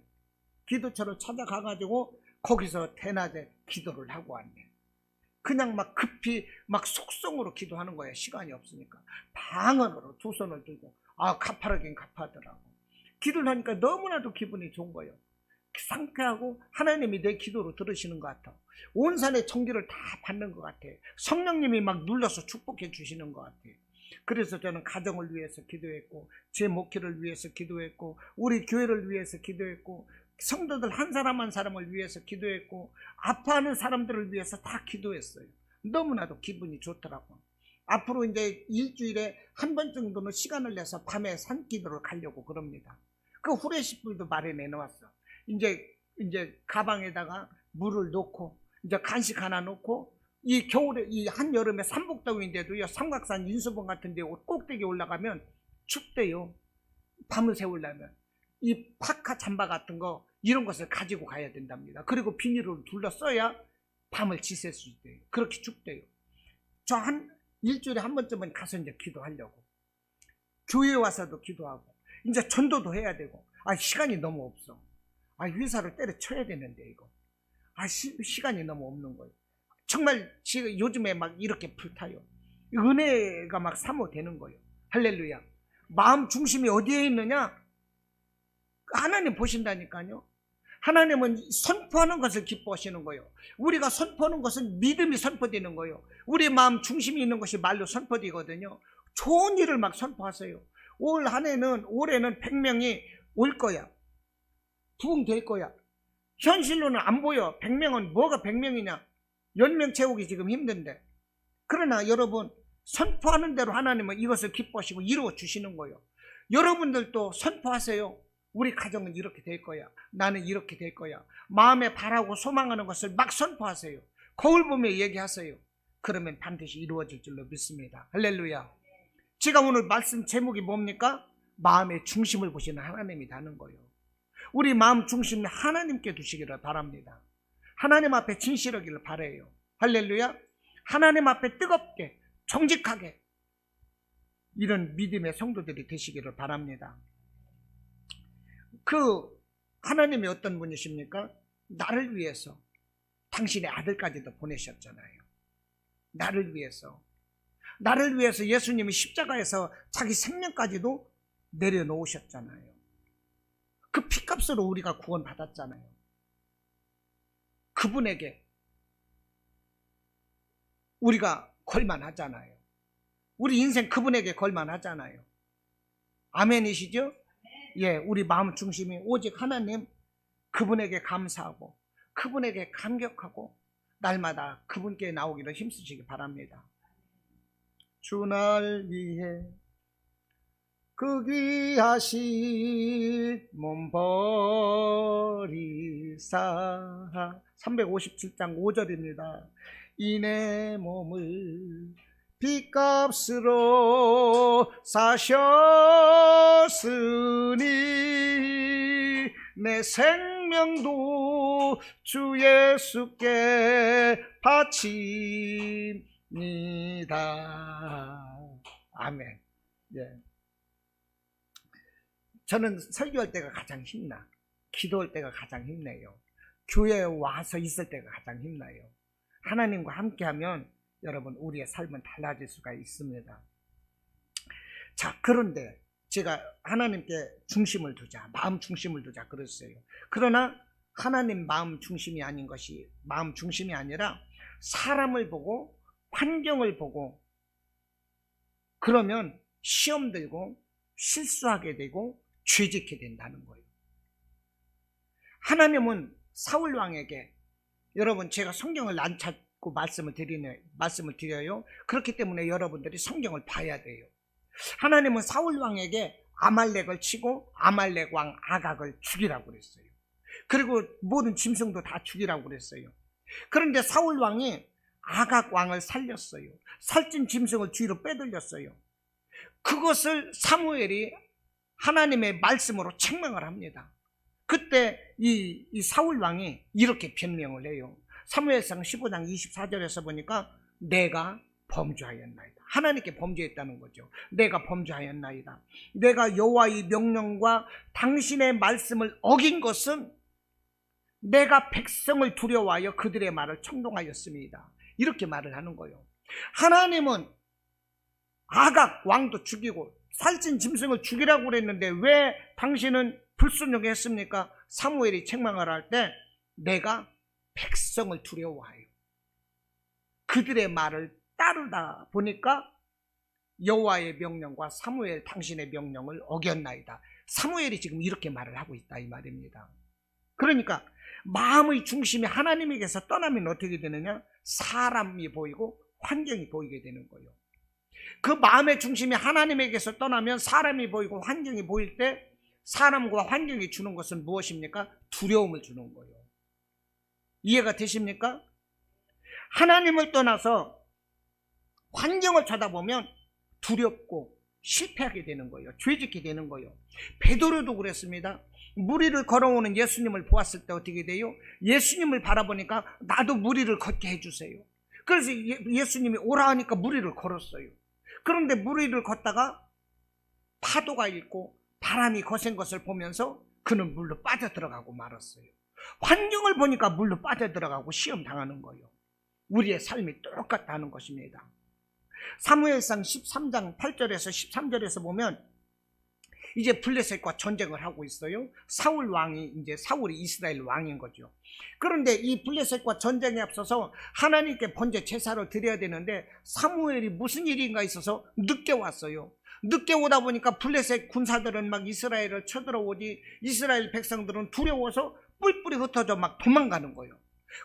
Speaker 1: 기도처를 찾아가가지고 거기서 대낮에 기도를 하고 왔네. 그냥 막 급히 막 속성으로 기도하는 거예요. 시간이 없으니까 방언으로 두 손을 들고 가파르긴 가파하더라고. 기도를 하니까 너무나도 기분이 좋은 거예요. 상쾌하고 하나님이 내 기도를 들으시는 것 같아. 온 산의 청기를 다 받는 것 같아. 성령님이 막 눌러서 축복해 주시는 것 같아. 그래서 저는 가정을 위해서 기도했고, 제 목회를 위해서 기도했고, 우리 교회를 위해서 기도했고, 성도들 한 사람 한 사람을 위해서 기도했고, 아파하는 사람들을 위해서 다 기도했어요. 너무나도 기분이 좋더라고. 앞으로 이제 일주일에 한 번 정도는 시간을 내서 밤에 산기도를 가려고 그럽니다. 그 후레시불도 마련해 놓았어. 이제 가방에다가 물을 넣고, 이제 간식 하나 넣고, 이 겨울에, 이 한여름에 삼복더위인데도요, 삼각산 인수봉 같은 데 꼭대기 올라가면 춥대요. 밤을 새우려면. 이 파카 잠바 같은 거, 이런 것을 가지고 가야 된답니다. 그리고 비닐을 둘러써야 밤을 지샐 수 있대요. 그렇게 춥대요. 저 일주일에 한 번쯤은 가서 이제 기도하려고. 교회에 와서도 기도하고, 이제 전도도 해야 되고, 시간이 너무 없어. 회사를 때려쳐야 되는데, 이거. 시간이 너무 없는 거예요. 정말 지금 요즘에 막 이렇게 불타요. 은혜가 막 사모되는 거예요. 할렐루야. 마음 중심이 어디에 있느냐? 하나님 보신다니까요. 하나님은 선포하는 것을 기뻐하시는 거예요. 우리가 선포하는 것은 믿음이 선포되는 거예요. 우리 마음 중심이 있는 것이 말로 선포되거든요. 좋은 일을 막 선포하세요. 올해는 100명이 올 거야. 부흥될 거야. 현실로는 안 보여. 100명은 뭐가 100명이냐? 10명 채우기 지금 힘든데. 그러나 여러분, 선포하는 대로 하나님은 이것을 기뻐하시고 이루어 주시는 거예요. 여러분들도 선포하세요. 우리 가정은 이렇게 될 거야. 나는 이렇게 될 거야. 마음에 바라고 소망하는 것을 막 선포하세요. 거울 보며 얘기하세요. 그러면 반드시 이루어질 줄로 믿습니다. 할렐루야. 제가 오늘 말씀 제목이 뭡니까? 마음의 중심을 보시는 하나님이 다는 거예요. 우리 마음 중심을 하나님께 두시기를 바랍니다. 하나님 앞에 진실하기를 바라요. 할렐루야. 하나님 앞에 뜨겁게 정직하게 이런 믿음의 성도들이 되시기를 바랍니다. 하나님이 어떤 분이십니까? 나를 위해서 당신의 아들까지도 보내셨잖아요. 나를 위해서 예수님이 십자가에서 자기 생명까지도 내려놓으셨잖아요. 그 피값으로 우리가 구원받았잖아요. 그분에게 우리가 걸만하잖아요. 우리 인생 그분에게 걸만하잖아요. 아멘이시죠? 예, 우리 마음 중심이 오직 하나님, 그분에게 감사하고 그분에게 감격하고 날마다 그분께 나오기를 힘쓰시기 바랍니다. 주 날 위해 그 귀하신 몸 버리사 357장 5절입니다. 이 내 몸을 빚값으로 사셨으니 내 생명도 주 예수께 바칩니다. 아멘. 예. 저는 설교할 때가 가장 힘나. 기도할 때가 가장 힘내요. 교회에 와서 있을 때가 가장 힘나요. 하나님과 함께하면 여러분 우리의 삶은 달라질 수가 있습니다. 자, 그런데 제가 하나님께 중심을 두자, 마음 중심을 두자 그랬어요. 그러나 하나님 마음 중심이 아닌 것이, 마음 중심이 아니라 사람을 보고 환경을 보고 그러면 시험 들고 실수하게 되고 죄짓게 된다는 거예요. 하나님은 사울 왕에게, 여러분 제가 성경을 안 찾고 말씀을 드려요. 그렇기 때문에 여러분들이 성경을 봐야 돼요. 하나님은 사울 왕에게 아말렉을 치고 아말렉 왕 아각을 죽이라고 그랬어요. 그리고 모든 짐승도 다 죽이라고 그랬어요. 그런데 사울 왕이 아각 왕을 살렸어요. 살찐 짐승을 뒤로 빼돌렸어요. 그것을 사무엘이 하나님의 말씀으로 책망을 합니다. 그때 이 사울 왕이 이렇게 변명을 해요. 사무엘상 15장 24절에서 보니까 내가 범죄하였나이다. 하나님께 범죄했다는 거죠. 내가 범죄하였나이다. 내가 여호와의 명령과 당신의 말씀을 어긴 것은 내가 백성을 두려워하여 그들의 말을 청동하였습니다. 이렇게 말을 하는 거예요. 하나님은 아각 왕도 죽이고 살찐 짐승을 죽이라고 그랬는데 왜 당신은 불순종했습니까? 사무엘이 책망을 할 때 내가 백성을 두려워하여 그들의 말을 따르다 보니까 여호와의 명령과 사무엘 당신의 명령을 어겼나이다. 사무엘이 지금 이렇게 말을 하고 있다 이 말입니다. 그러니까 마음의 중심이 하나님에게서 떠나면 어떻게 되느냐? 사람이 보이고 환경이 보이게 되는 거예요. 그 마음의 중심이 하나님에게서 떠나면 사람이 보이고 환경이 보일 때 사람과 환경이 주는 것은 무엇입니까? 두려움을 주는 거예요. 이해가 되십니까? 하나님을 떠나서 환경을 쳐다보면 두렵고 실패하게 되는 거예요. 죄짓게 되는 거예요. 베드로도 그랬습니다. 무리를 걸어오는 예수님을 보았을 때 어떻게 돼요? 예수님을 바라보니까 나도 무리를 걷게 해주세요. 그래서 예수님이 오라 하니까 무리를 걸었어요. 그런데 무리를 걷다가 파도가 있고 바람이 거센 것을 보면서 그는 물로 빠져들어가고 말았어요. 환경을 보니까 물로 빠져들어가고 시험 당하는 거예요. 우리의 삶이 똑같다는 것입니다. 사무엘상 13장 8절에서 13절에서 보면 이제 블레셋과 전쟁을 하고 있어요. 사울이 이스라엘 왕인 거죠. 그런데 이 블레셋과 전쟁에 앞서서 하나님께 번제 제사를 드려야 되는데 사무엘이 무슨 일인가 있어서 늦게 왔어요. 늦게 오다 보니까 블레셋 군사들은 막 이스라엘을 쳐들어오지 이스라엘 백성들은 두려워서 뿔뿔이 흩어져 막 도망가는 거예요.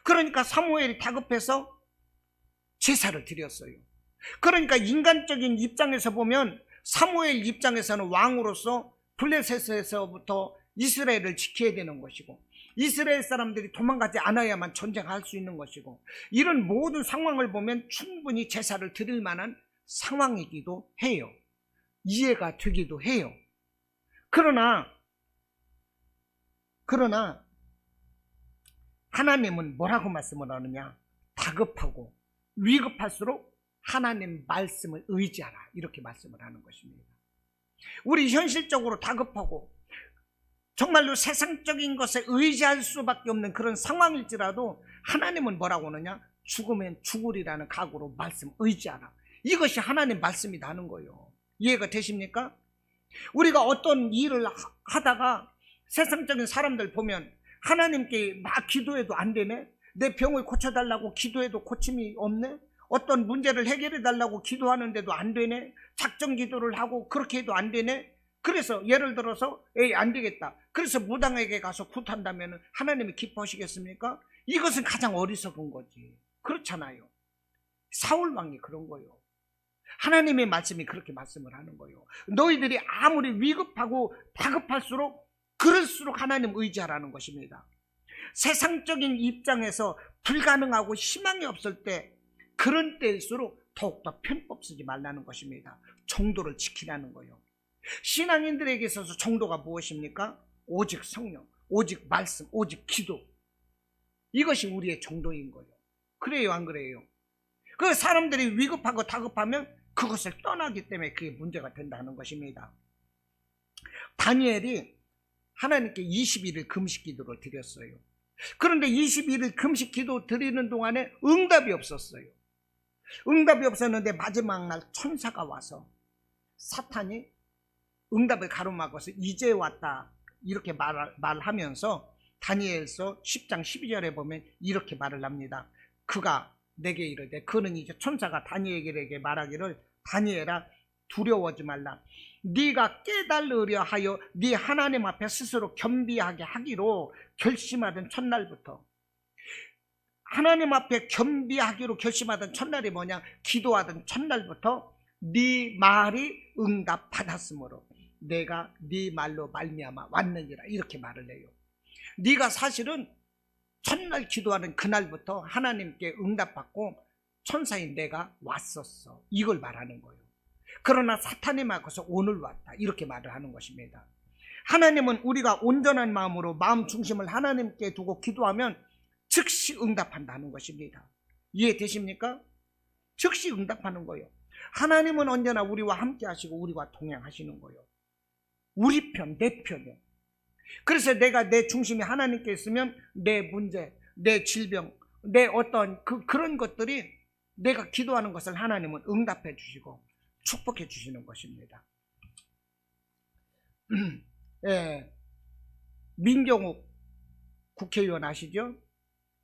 Speaker 1: 그러니까 사무엘이 다급해서 제사를 드렸어요. 그러니까 인간적인 입장에서 보면 사무엘 입장에서는 왕으로서 블레셋에서부터 이스라엘을 지켜야 되는 것이고 이스라엘 사람들이 도망가지 않아야만 전쟁할 수 있는 것이고 이런 모든 상황을 보면 충분히 제사를 드릴 만한 상황이기도 해요. 이해가 되기도 해요. 그러나 하나님은 뭐라고 말씀을 하느냐? 다급하고 위급할수록 하나님 말씀을 의지하라 이렇게 말씀을 하는 것입니다. 우리 현실적으로 다급하고 정말로 세상적인 것에 의지할 수밖에 없는 그런 상황일지라도 하나님은 뭐라고 하느냐? 죽으면 죽으리라는 각오로 말씀 의지하라. 이것이 하나님 말씀이다 하는 거예요. 이해가 되십니까? 우리가 어떤 일을 하다가 세상적인 사람들 보면 하나님께 막 기도해도 안 되네? 내 병을 고쳐달라고 기도해도 고침이 없네? 어떤 문제를 해결해 달라고 기도하는데도 안 되네? 작정 기도를 하고 그렇게 해도 안 되네? 그래서 예를 들어서 안 되겠다. 그래서 무당에게 가서 굿한다면 하나님이 기뻐하시겠습니까? 이것은 가장 어리석은 거지. 그렇잖아요. 사울왕이 그런 거예요. 하나님의 말씀이 그렇게 말씀을 하는 거예요. 너희들이 아무리 위급하고 다급할수록 그럴수록 하나님 의지하라는 것입니다. 세상적인 입장에서 불가능하고 희망이 없을 때 그런 때일수록 더욱더 편법 쓰지 말라는 것입니다. 정도를 지키라는 거예요. 신앙인들에게 있어서 정도가 무엇입니까? 오직 성령, 오직 말씀, 오직 기도. 이것이 우리의 정도인 거예요. 그래요, 안 그래요? 그 사람들이 위급하고 다급하면 그것을 떠나기 때문에 그게 문제가 된다는 것입니다. 다니엘이 하나님께 20일을 금식 기도를 드렸어요. 그런데 20일을 금식 기도 드리는 동안에 응답이 없었어요. 응답이 없었는데 마지막 날 천사가 와서 사탄이 응답을 가로막아서 이제 왔다 이렇게 말하면서 다니엘서 10장 12절에 보면 이렇게 말을 합니다. 그가 내게 이르되 그는 이제 천사가 다니엘에게 말하기를 다니엘아 두려워하지 말라. 네가 깨달으려 하여 네 하나님 앞에 스스로 겸비하게 하기로 결심하던 첫날부터 하나님 앞에 겸비하기로 결심하던 첫날이 뭐냐? 기도하던 첫날부터 네 말이 응답받았으므로 내가 네 말로 말미암아 왔느니라 이렇게 말을 해요. 네가 사실은 첫날 기도하는 그날부터 하나님께 응답받고 천사인 내가 왔었어 이걸 말하는 거예요. 그러나 사탄이 막아서 오늘 왔다 이렇게 말을 하는 것입니다. 하나님은 우리가 온전한 마음으로 마음 중심을 하나님께 두고 기도하면 즉시 응답한다는 것입니다. 이해되십니까? 즉시 응답하는 거예요. 하나님은 언제나 우리와 함께 하시고 우리와 동행하시는 거예요. 우리 편, 내 편이요. 그래서 내가 내 중심이 하나님께 있으면 내 문제, 내 질병, 내 어떤 그런 것들이 내가 기도하는 것을 하나님은 응답해 주시고 축복해 주시는 것입니다. 예, 민경욱 국회의원 아시죠?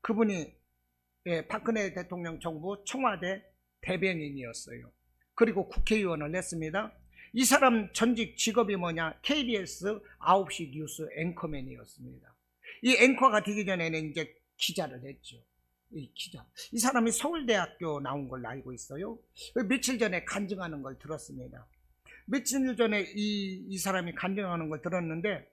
Speaker 1: 그분이 박근혜 대통령 정부 청와대 대변인이었어요. 그리고 국회의원을 냈습니다. 이 사람 전직 직업이 뭐냐? KBS 9시 뉴스 앵커맨이었습니다. 이 앵커가 되기 전에는 이제 기자를 했죠. 이 기자. 이 사람이 서울대학교 나온 걸로 알고 있어요. 며칠 전에 간증하는 걸 들었습니다. 며칠 전에 이 사람이 간증하는 걸 들었는데,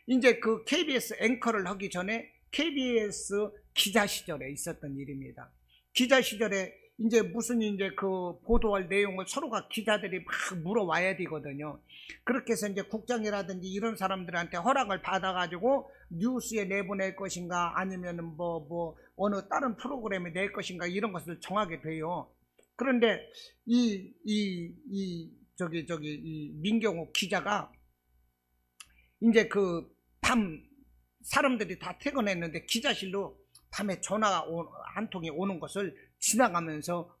Speaker 1: 이제 그 KBS 앵커를 하기 전에 KBS 기자 시절에 있었던 일입니다. 기자 시절에 이제 무슨 이제 그 보도할 내용을 서로가 기자들이 막 물어와야 되거든요. 그렇게 해서 이제 국장이라든지 이런 사람들한테 허락을 받아가지고 뉴스에 내보낼 것인가 아니면은 뭐 어느 다른 프로그램에 낼 것인가 이런 것을 정하게 돼요. 그런데 이 민경욱 기자가 이제 그 밤 사람들이 다 퇴근했는데 기자실로 밤에 전화가 한 통이 오는 것을 지나가면서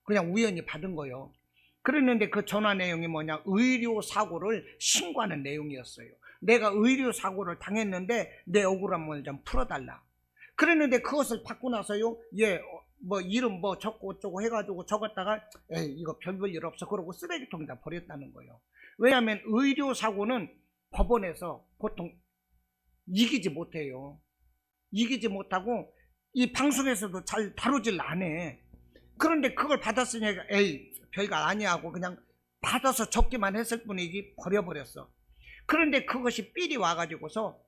Speaker 1: 그냥 우연히 받은 거예요. 그랬는데 그 전화 내용이 뭐냐? 의료사고를 신고하는 내용이었어요. 내가 의료사고를 당했는데 내 억울함을 좀 풀어달라. 그랬는데 그것을 받고 나서요, 뭐 이름 뭐 적고 어쩌고 해가지고 적었다가 이거 별볼 일 없어 그러고 쓰레기통에다 버렸다는 거예요. 왜냐하면 의료사고는 법원에서 보통 이기지 못해요. 이기지 못하고 이 방송에서도 잘 다루질 않아. 그런데 그걸 받았으니까 별거 아니야 하고 그냥 받아서 적기만 했을 뿐이지 버려버렸어. 그런데 그것이 삘이 와가지고서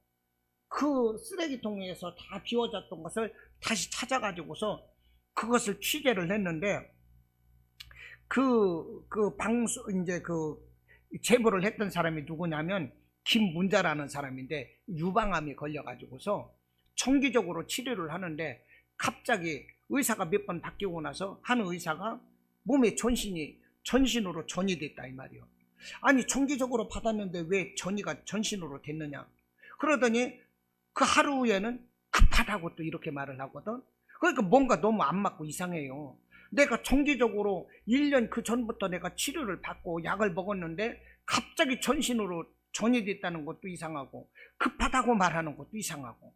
Speaker 1: 그 쓰레기통에서 다 비워졌던 것을 다시 찾아가지고서 그것을 취재를 했는데, 이제 제보를 했던 사람이 누구냐면 김문자라는 사람인데 유방암이 걸려가지고서 정기적으로 치료를 하는데 갑자기 의사가 몇 번 바뀌고 나서 한 의사가 몸에 전신으로 전이 됐다 이 말이요. 아니 정기적으로 받았는데 왜 전이가 전신으로 됐느냐. 그러더니 그 하루 후에는 급하다고 또 이렇게 말을 하거든. 그러니까 뭔가 너무 안 맞고 이상해요. 내가 정기적으로 1년 그 전부터 내가 치료를 받고 약을 먹었는데 갑자기 전신으로 전이 됐다는 것도 이상하고 급하다고 말하는 것도 이상하고.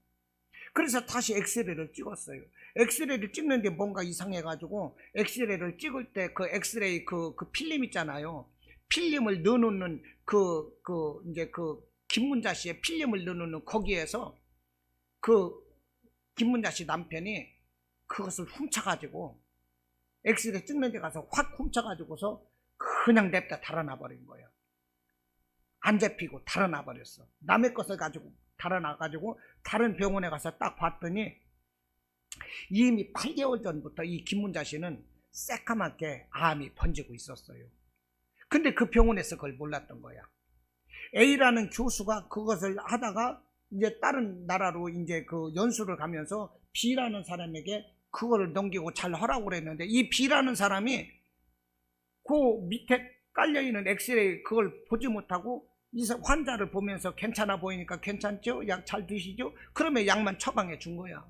Speaker 1: 그래서 다시 엑스레이를 찍었어요. 엑스레이를 찍는데 뭔가 이상해가지고 엑스레이를 찍을 때 그 엑스레이 그 필름 있잖아요. 필름을 넣어놓는 이제 김문자 씨의 필름을 넣어놓는 거기에서 그 김문자 씨 남편이 그것을 훔쳐가지고 엑스레이 찍는 데 가서 확 훔쳐가지고서 그냥 냅다 달아나버린 거예요. 안 잡히고 달아나버렸어. 남의 것을 가지고 달아나가지고 다른 병원에 가서 딱 봤더니 이미 8개월 전부터 이 김문자 씨는 새까맣게 암이 번지고 있었어요. 근데 그 병원에서 그걸 몰랐던 거야. A라는 교수가 그것을 하다가 이제 다른 나라로 이제 그 연수를 가면서 B라는 사람에게 그거를 넘기고 잘 하라고 했는데 이 B라는 사람이 그 밑에 깔려있는 엑스레이 그걸 보지 못하고 이 환자를 보면서 괜찮아 보이니까 괜찮죠? 약 잘 드시죠? 그러면 약만 처방해 준 거야.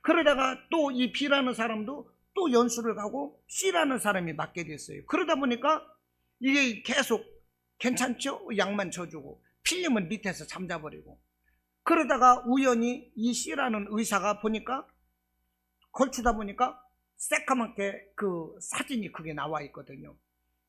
Speaker 1: 그러다가 또 이 B라는 사람도 또 연수를 가고 C라는 사람이 맡게 됐어요. 그러다 보니까 이게 계속 괜찮죠? 약만 쳐주고 필름은 밑에서 잠자버리고. 그러다가 우연히 이 C라는 의사가 보니까 걸추다 보니까 새까맣게 그 사진이 그게 나와 있거든요.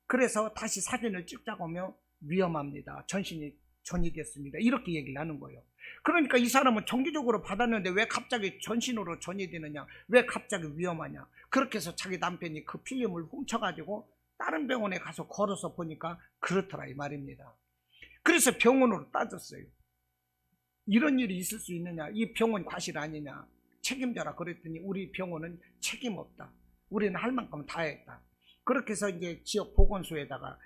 Speaker 1: 그래서 다시 사진을 찍자고 하면 위험합니다. 전이 됐습니다. 이렇게 얘기를 하는 거예요. 그러니까 이 사람은 정기적으로 받았는데 왜 갑자기 전신으로 전이 되느냐? 왜 갑자기 위험하냐? 그렇게 해서 자기 남편이 그 필름을 훔쳐가지고 다른 병원에 가서 걸어서 보니까 그렇더라 이 말입니다. 그래서 병원으로 따졌어요. 이런 일이 있을 수 있느냐? 이 병원 과실 아니냐? 책임져라 그랬더니 우리 병원은 책임 없다. 우리는 할 만큼 다 했다. 그렇게 해서 이제 지역 보건소에다가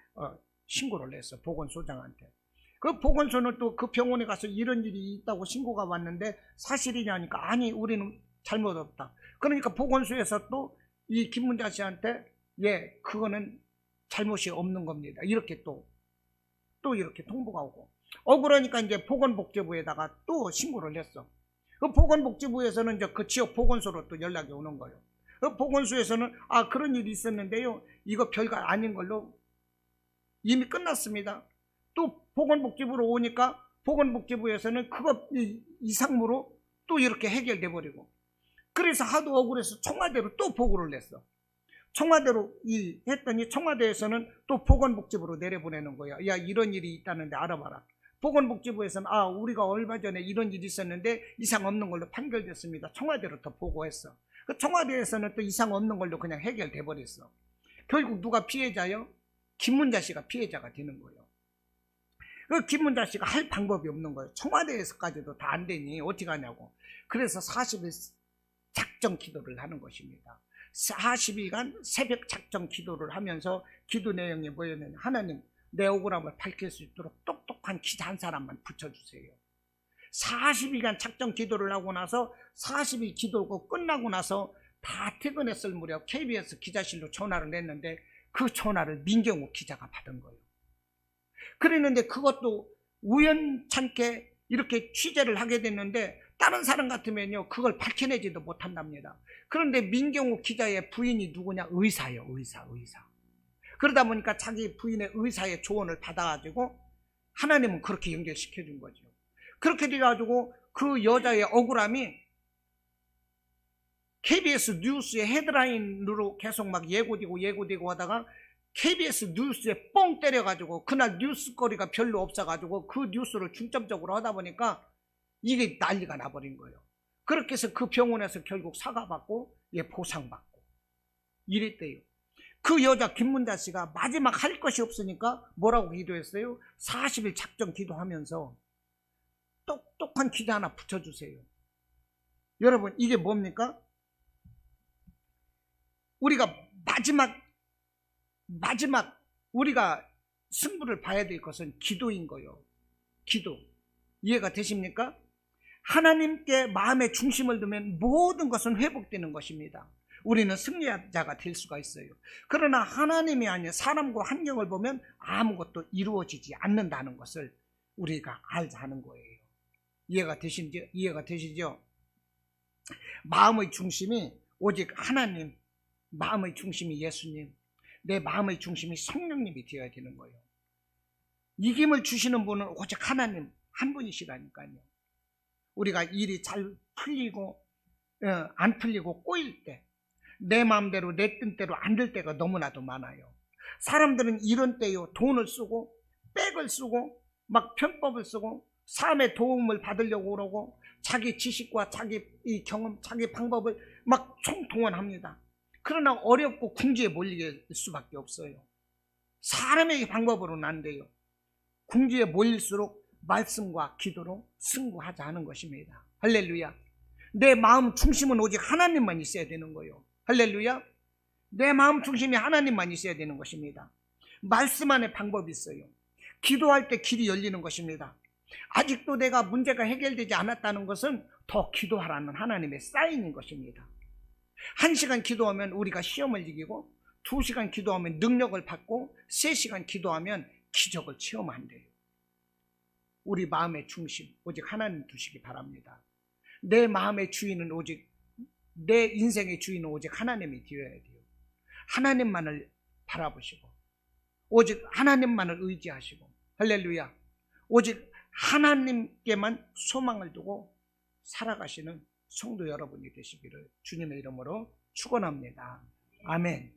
Speaker 1: 신고를 했어. 보건소장한테. 그 보건소는 또 그 병원에 가서 이런 일이 있다고 신고가 왔는데 사실이냐니까 아니 우리는 잘못 없다. 그러니까 보건소에서 또 이 김문자 씨한테 그거는 잘못이 없는 겁니다. 이렇게 또 이렇게 통보가 오고. 그러니까 이제 보건복지부에다가 또 신고를 했어. 그 보건복지부에서는 이제 그 지역 보건소로 또 연락이 오는 거예요. 그 보건소에서는 그런 일이 있었는데요. 이거 별거 아닌 걸로 이미 끝났습니다. 또 보건복지부로 오니까 보건복지부에서는 그거 이상무로 또 이렇게 해결돼 버리고. 그래서 하도 억울해서 청와대로 또 보고를 냈어. 청와대로 했더니 청와대에서는 또 보건복지부로 내려보내는 거예요. 야, 이런 일이 있다는데 알아봐라. 보건복지부에서는 우리가 얼마 전에 이런 일이 있었는데 이상 없는 걸로 판결됐습니다. 청와대로 또 보고했어. 그 청와대에서는 또 이상 없는 걸로 그냥 해결돼 버렸어. 결국 누가 피해자요? 김문자 씨가 피해자가 되는 거예요. 그 김문자 씨가 할 방법이 없는 거예요. 청와대에서까지도 다 안 되니 어떻게 하냐고. 그래서 40일 작정 기도를 하는 것입니다. 40일간 새벽 작정 기도를 하면서 기도 내용이 뭐였냐면, 하나님, 내 억울함을 밝힐 수 있도록 똑똑한 기자 한 사람만 붙여주세요. 40일간 작정 기도를 하고 나서 40일 기도가 끝나고 나서 다 퇴근했을 무렵 KBS 기자실로 전화를 했는데 그 전화를 민경욱 기자가 받은 거예요. 그랬는데 그것도 우연찮게 이렇게 취재를 하게 됐는데 다른 사람 같으면요 그걸 밝혀내지도 못한답니다. 그런데 민경욱 기자의 부인이 누구냐? 의사예요. 의사. 그러다 보니까 자기 부인의 의사의 조언을 받아가지고 하나님은 그렇게 연결시켜 준 거죠. 그렇게 돼가지고 그 여자의 억울함이 KBS 뉴스의 헤드라인으로 계속 막 예고되고 하다가 KBS 뉴스에 뻥 때려가지고 그날 뉴스거리가 별로 없어가지고 그 뉴스를 중점적으로 하다 보니까 이게 난리가 나버린 거예요. 그렇게 해서 그 병원에서 결국 사과받고 보상받고 이랬대요. 그 여자 김문자 씨가 마지막 할 것이 없으니까 뭐라고 기도했어요? 40일 작정 기도하면서 똑똑한 기도 하나 붙여주세요. 여러분, 이게 뭡니까? 우리가 마지막 우리가 승부를 봐야 될 것은 기도인 거예요. 기도. 이해가 되십니까? 하나님께 마음의 중심을 두면 모든 것은 회복되는 것입니다. 우리는 승리자가 될 수가 있어요. 그러나 하나님이 아닌 사람과 환경을 보면 아무것도 이루어지지 않는다는 것을 우리가 알자 하는 거예요. 이해가 되시죠? 마음의 중심이 오직 하나님, 마음의 중심이 예수님, 내 마음의 중심이 성령님이 되어야 되는 거예요. 이김을 주시는 분은 오직 하나님 한 분이시라니까요. 우리가 일이 잘 풀리고 안 풀리고 꼬일 때, 내 마음대로 내 뜻대로 안 될 때가 너무나도 많아요. 사람들은 이런 때요 돈을 쓰고 백을 쓰고 막 편법을 쓰고 삶의 도움을 받으려고 그러고 자기 지식과 자기 경험, 자기 방법을 막 총동원합니다. 그러나 어렵고 궁지에 몰릴 수밖에 없어요. 사람의 방법으로는 안 돼요. 궁지에 몰릴수록 말씀과 기도로 승부하자 하는 것입니다. 할렐루야. 내 마음 중심은 오직 하나님만 있어야 되는 거예요. 할렐루야. 내 마음 중심이 하나님만 있어야 되는 것입니다. 말씀 안에 방법이 있어요. 기도할 때 길이 열리는 것입니다. 아직도 내가 문제가 해결되지 않았다는 것은 더 기도하라는 하나님의 사인인 것입니다. 1시간 기도하면 우리가 시험을 이기고 2시간 기도하면 능력을 받고 3시간 기도하면 기적을 체험한대요. 우리 마음의 중심 오직 하나님 두시기 바랍니다. 내 마음의 주인은 오직, 내 인생의 주인은 오직 하나님이 되어야 돼요. 하나님만을 바라보시고 오직 하나님만을 의지하시고, 할렐루야, 오직 하나님께만 소망을 두고 살아가시는 성도 여러분이 되시기를 주님의 이름으로 축원합니다. 아멘.